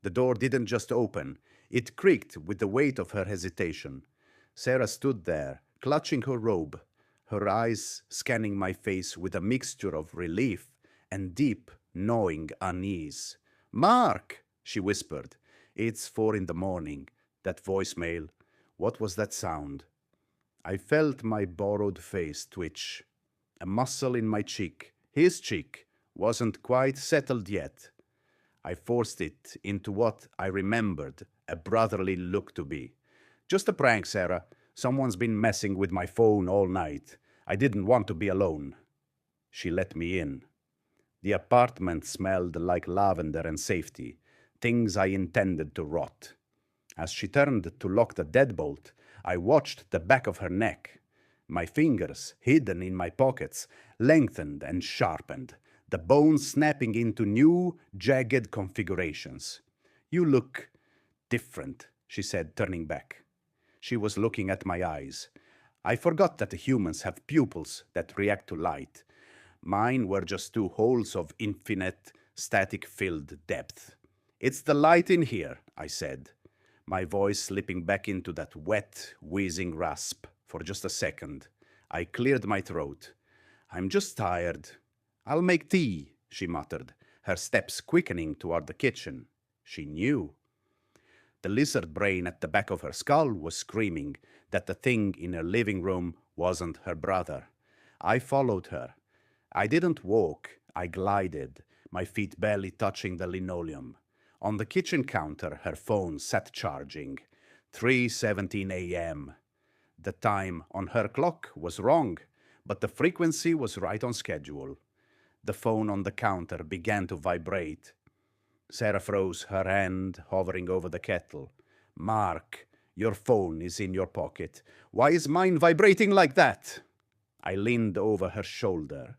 The door didn't just open, it creaked with the weight of her hesitation. Sarah stood there, clutching her robe, her eyes scanning my face with a mixture of relief and deep, gnawing unease. Mark, she whispered. It's 4 in the morning. That voicemail. What was that sound? I felt my borrowed face twitch. A muscle in my cheek, his cheek, wasn't quite settled yet. I forced it into what I remembered a brotherly look to be. Just a prank, Sarah. Someone's been messing with my phone all night. I didn't want to be alone. She let me in. The apartment smelled like lavender and safety, things I intended to rot. As she turned to lock the deadbolt, I watched the back of her neck. My fingers, hidden in my pockets, lengthened and sharpened, the bones snapping into new, jagged configurations. You look different, she said, turning back. She was looking at my eyes. I forgot that the humans have pupils that react to light. Mine were just two holes of infinite, static-filled depth. It's the light in here, I said, my voice slipping back into that wet, wheezing rasp for just a second. I cleared my throat. I'm just tired. I'll make tea, she muttered, her steps quickening toward the kitchen. She knew. The lizard brain at the back of her skull was screaming that the thing in her living room wasn't her brother. I followed her. I didn't walk, I glided, my feet barely touching the linoleum. On the kitchen counter, her phone sat charging. 3:17 a.m. The time on her clock was wrong, but the frequency was right on schedule. The phone on the counter began to vibrate. Sarah froze, her hand hovering over the kettle. Mark, your phone is in your pocket. Why is mine vibrating like that? I leaned over her shoulder.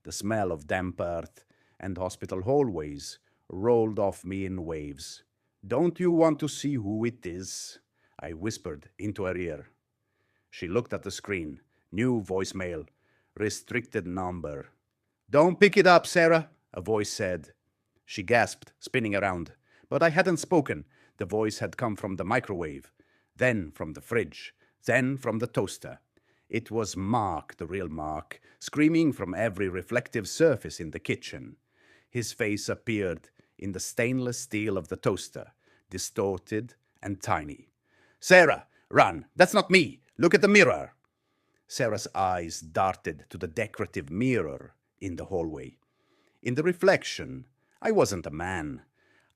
The smell of damp earth and hospital hallways rolled off me in waves. Don't you want to see who it is? I whispered into her ear. She looked at the screen. New voicemail. Restricted number. Don't pick it up, Sarah, a voice said. She gasped, spinning around. But I hadn't spoken. The voice had come from the microwave, then from the fridge, then from the toaster. It was Mark, the real Mark, screaming from every reflective surface in the kitchen. His face appeared in the stainless steel of the toaster, distorted and tiny. Sarah, run! That's not me! Look at the mirror! Sarah's eyes darted to the decorative mirror in the hallway. In the reflection, I wasn't a man.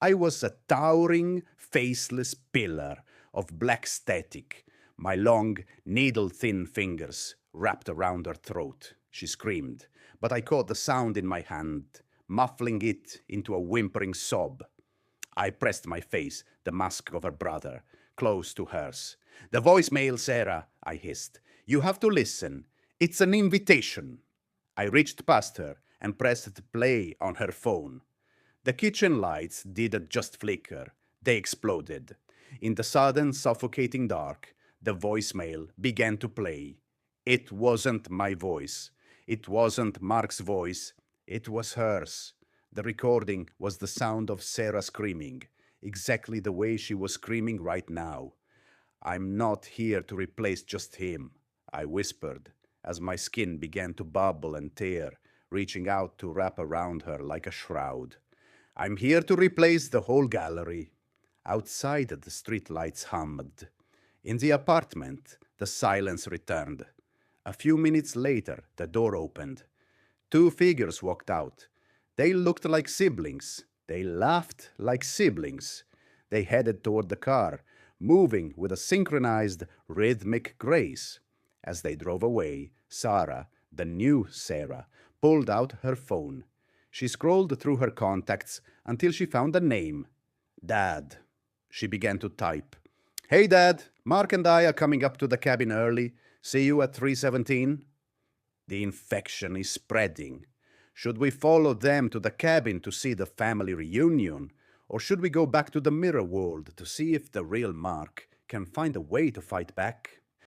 I was a towering, faceless pillar of black static, my long, needle-thin fingers wrapped around her throat. She screamed, but I caught the sound in my hand, muffling it into a whimpering sob. I pressed my face, the mask of her brother, close to hers. The voicemail, Sarah, I hissed. You have to listen. It's an invitation. I reached past her and pressed play on her phone. The kitchen lights didn't just flicker, they exploded. In the sudden, suffocating dark, the voicemail began to play. It wasn't my voice. It wasn't Mark's voice. It was hers. The recording was the sound of Sarah screaming, exactly the way she was screaming right now. I'm not here to replace just him, I whispered, as my skin began to bubble and tear, reaching out to wrap around her like a shroud. I'm here to replace the whole gallery. Outside, the streetlights hummed. In the apartment, the silence returned. A few minutes later, the door opened. 2 figures walked out. They looked like siblings. They laughed like siblings. They headed toward the car, moving with a synchronized, rhythmic grace. As they drove away, Sarah, the new Sarah, pulled out her phone. She scrolled through her contacts until she found a name. Dad. She began to type. Hey, Dad. Mark and I are coming up to the cabin early. See you at 3:17. The infection is spreading. Should we follow them to the cabin to see the family reunion? Or should we go back to the mirror world to see if the real Mark can find a way to fight back?